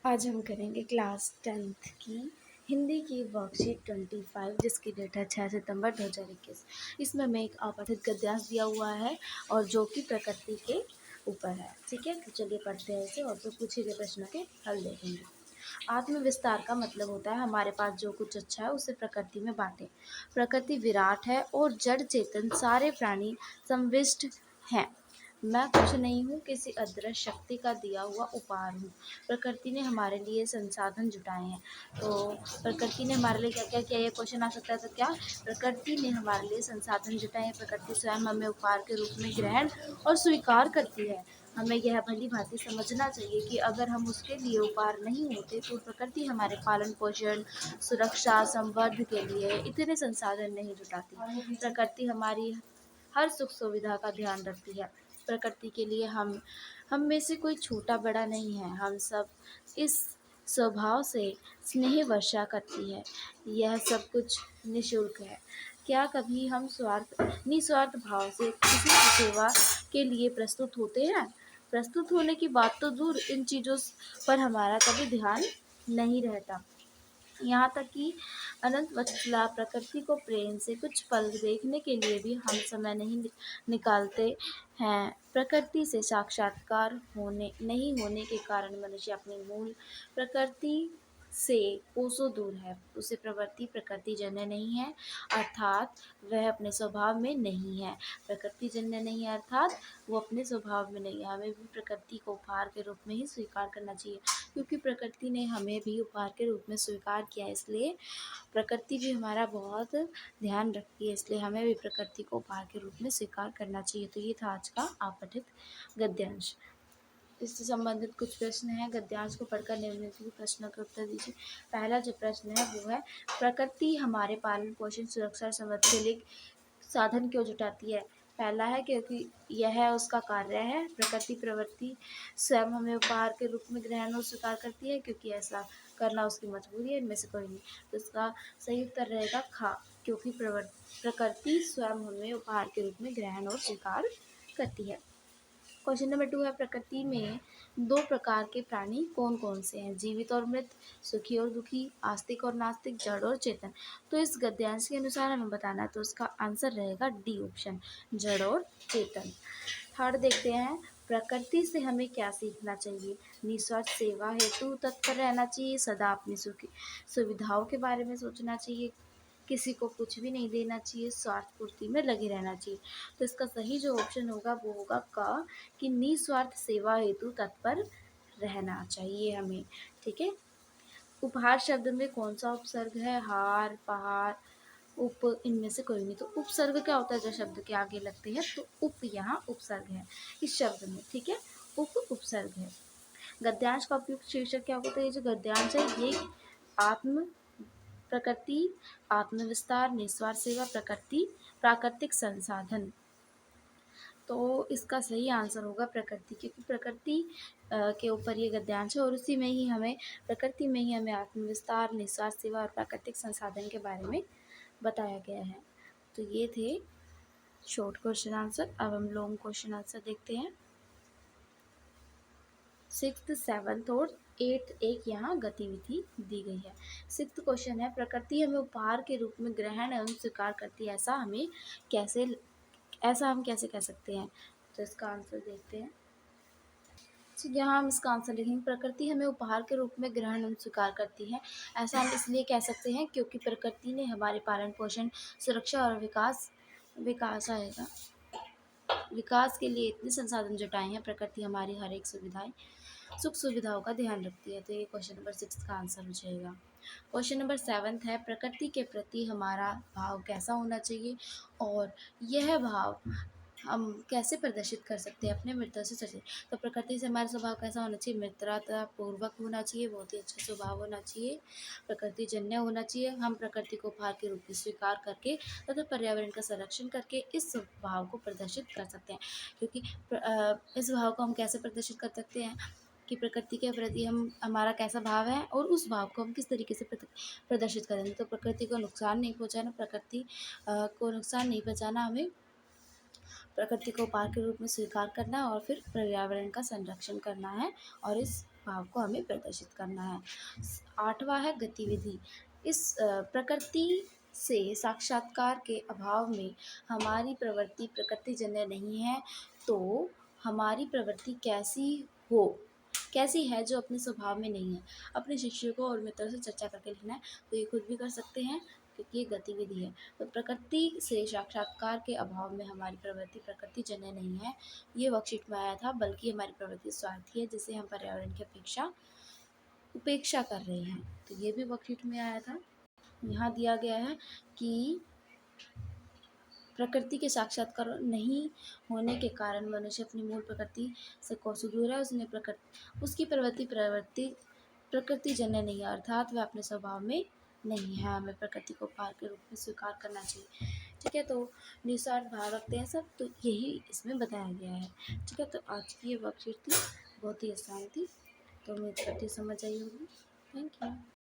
आज हम करेंगे क्लास 10th की हिंदी की वर्कशीट 25 जिसकी डेट है 6 सितंबर 2021। इसमें हमें एक अपठित गद्यांश दिया हुआ है और जो कि प्रकृति के ऊपर है। ठीक है, तो चलिए पढ़ते हैं इसे और फिर पूछे गए प्रश्नों के हल देखेंगे। आत्मविस्तार का मतलब होता है हमारे पास जो कुछ अच्छा है उसे प्रकृति में बांटें। प्रकृति विराट है और जड़ चेतन सारे प्राणी संविष्ट हैं। मैं कुछ नहीं हूँ, किसी अदृश्य शक्ति का दिया हुआ उपहार हूँ। प्रकृति ने हमारे लिए संसाधन जुटाए हैं। तो प्रकृति ने हमारे लिए क्या क्या किया, ये क्वेश्चन आ सकता है। तो क्या प्रकृति ने हमारे लिए संसाधन जुटाए हैं, प्रकृति स्वयं हमें उपहार के रूप में ग्रहण और स्वीकार करती है। हमें यह भली भांति समझना चाहिए कि अगर हम उसके लिए उपहार नहीं होते तो प्रकृति हमारे पालन पोषण सुरक्षा संवर्धन के लिए इतने संसाधन नहीं जुटाती। प्रकृति हमारी हर सुख सुविधा का ध्यान रखती है। प्रकृति के लिए हम में से कोई छोटा बड़ा नहीं है। हम सब इस स्वभाव से स्नेह वर्षा करती है। यह सब कुछ निःशुल्क है। क्या कभी हम निस्वार्थ भाव से किसी की सेवा के लिए प्रस्तुत होते हैं? प्रस्तुत होने की बात तो दूर, इन चीज़ों पर हमारा कभी ध्यान नहीं रहता। यहाँ तक कि अनंत वत्सला प्रकृति को प्रेम से कुछ पल देखने के लिए भी हम समय नहीं निकालते हैं। प्रकृति से साक्षात्कार होने नहीं होने के कारण मनुष्य अपनी मूल प्रकृति से कोसों दूर है। उसे प्रवृत्ति प्रकृति जन्य नहीं है, अर्थात वह अपने स्वभाव में नहीं है। प्रकृति जन्य नहीं है अर्थात वो अपने स्वभाव में नहीं है। हमें भी प्रकृति को उपहार के रूप में ही स्वीकार करना चाहिए, क्योंकि प्रकृति ने हमें भी उपहार के रूप में स्वीकार किया है। इसलिए प्रकृति भी हमारा बहुत ध्यान रखती है, इसलिए हमें भी प्रकृति को उपहार के रूप में स्वीकार करना चाहिए। तो ये था आज का आपठित गद्यांश। इससे संबंधित कुछ प्रश्न हैं। गद्यांश को पढ़कर निम्नलिखित प्रश्नों के उत्तर दीजिए। पहला जो प्रश्न है वो है, प्रकृति हमारे पालन पोषण सुरक्षा और समृद्धि के लिए साधन क्यों जुटाती है? पहला है क्योंकि यह उसका कार्य है। प्रकृति प्रवृत्ति स्वयं हमें उपहार के रूप में ग्रहण और स्वीकार करती है, क्योंकि ऐसा करना उसकी मजबूरी है। इनमें से कोई नहीं। तो इसका सही उत्तर रहेगा खा, क्योंकि प्रकृति स्वयं हमें उपहार के रूप में ग्रहण और स्वीकार करती है। क्वेश्चन नंबर 2 है, प्रकृति में दो प्रकार के प्राणी कौन कौन से हैं? जीवित और मृत, सुखी और दुखी, आस्तिक और नास्तिक, जड़ और चेतन। तो इस गद्यांश के अनुसार हमें बताना है, तो इसका आंसर रहेगा डी ऑप्शन, जड़ और चेतन। थर्ड देखते हैं, प्रकृति से हमें क्या सीखना चाहिए? निस्वार्थ सेवा हेतु तत्पर रहना चाहिए, सदा अपनी सुविधाओं के बारे में सोचना चाहिए, किसी को कुछ भी नहीं देना चाहिए, स्वार्थ पूर्ति में लगे रहना चाहिए। तो इसका सही जो ऑप्शन होगा वो होगा क, कि निस्वार्थ सेवा हेतु तत्पर रहना चाहिए हमें। ठीक है। उपहार शब्द में कौन सा उपसर्ग है? हार, पहाड़, उप, इनमें से कोई नहीं। तो उपसर्ग क्या होता है? जो शब्द के आगे लगते हैं, तो उप यहाँ उपसर्ग है इस शब्द में। ठीक है, उप उपसर्ग है। गद्यांश का उपयुक्त शीर्षक क्या होता है? ये जो गद्यांश है ये आत्म प्रकृति, आत्मविस्तार, निस्वार्थ सेवा, प्रकृति, प्राकृतिक संसाधन। तो इसका सही आंसर होगा प्रकृति, क्योंकि प्रकृति के ऊपर ये गद्यांश है और उसी में ही हमें प्रकृति में ही हमें आत्मविस्तार, निस्वार्थ सेवा और प्राकृतिक संसाधन के बारे में बताया गया है। तो ये थे शॉर्ट क्वेश्चन आंसर। अब हम लॉन्ग क्वेश्चन आंसर देखते हैं। 6th, 7th और 8th एक यहाँ गतिविधि दी गई है। 6th क्वेश्चन है, प्रकृति हमें उपहार के रूप में ग्रहण एवं स्वीकार करती है, ऐसा हम कैसे कह सकते हैं? तो इसका आंसर देखते हैं। तो यहाँ हम इसका आंसर लिखेंगे, प्रकृति हमें उपहार के रूप में ग्रहण एवं स्वीकार करती है। ऐसा हम इसलिए कह सकते हैं क्योंकि प्रकृति ने हमारे पालन पोषण सुरक्षा और विकास के लिए इतने संसाधन जुटाए हैं। प्रकृति हमारी हर एक सुख सुविधाओं का ध्यान रखती है। तो ये क्वेश्चन नंबर 6 का आंसर हो जाएगा। क्वेश्चन नंबर 7 है, प्रकृति के प्रति हमारा भाव कैसा होना चाहिए और यह भाव हम कैसे प्रदर्शित कर सकते हैं अपने मित्रता से चलिए। तो प्रकृति से हमारा स्वभाव कैसा होना चाहिए? मित्रता पूर्वक होना चाहिए, बहुत ही अच्छा स्वभाव होना चाहिए, प्रकृति जन्य होना चाहिए। हम प्रकृति को उपहार के रूप में स्वीकार करके तथा पर्यावरण का संरक्षण करके इस भाव को प्रदर्शित कर सकते हैं। क्योंकि इस भाव को हम कैसे प्रदर्शित कर सकते हैं कि प्रकृति के प्रति हमारा कैसा भाव है और उस भाव को हम किस तरीके से प्रदर्शित करेंगे। तो प्रकृति को नुकसान नहीं पहुंचाना, हमें प्रकृति को उपहार के रूप में स्वीकार करना और फिर पर्यावरण का संरक्षण करना है और इस भाव को हमें प्रदर्शित करना है। 8वां है गतिविधि। इस प्रकृति से साक्षात्कार के अभाव में हमारी प्रवृत्ति प्रकृतिजन्य नहीं है, तो हमारी प्रवृत्ति कैसी है जो अपने स्वभाव में नहीं है। अपने शिक्षकों और मित्रों से चर्चा करके लिखना है, तो ये खुद भी कर सकते हैं क्योंकि ये गतिविधि है। तो प्रकृति से साक्षात्कार के अभाव में हमारी प्रवृत्ति प्रकृतिजन्य नहीं है, ये वर्कशीट में आया था, बल्कि हमारी प्रवृत्ति स्वार्थी है जिसे हम पर्यावरण की उपेक्षा कर रहे हैं। तो ये भी वर्कशीट में आया था। यहाँ दिया गया है कि प्रकृति के साक्षात्कार नहीं होने के कारण मनुष्य अपनी मूल प्रकृति से कोसों दूर है। उसकी प्रवृत्ति प्रकृतिजन्य नहीं है, अर्थात वह अपने स्वभाव में नहीं है। हमें प्रकृति को उपहार के रूप में स्वीकार करना चाहिए। ठीक है, तो निस्वार्थ भाव रखते हैं सब, तो यही इसमें बताया गया है। ठीक है, तो आज की ये वर्कशीट थी, बहुत ही आसान थी, तो उम्मीद करती समझ आई होगी। Thank you.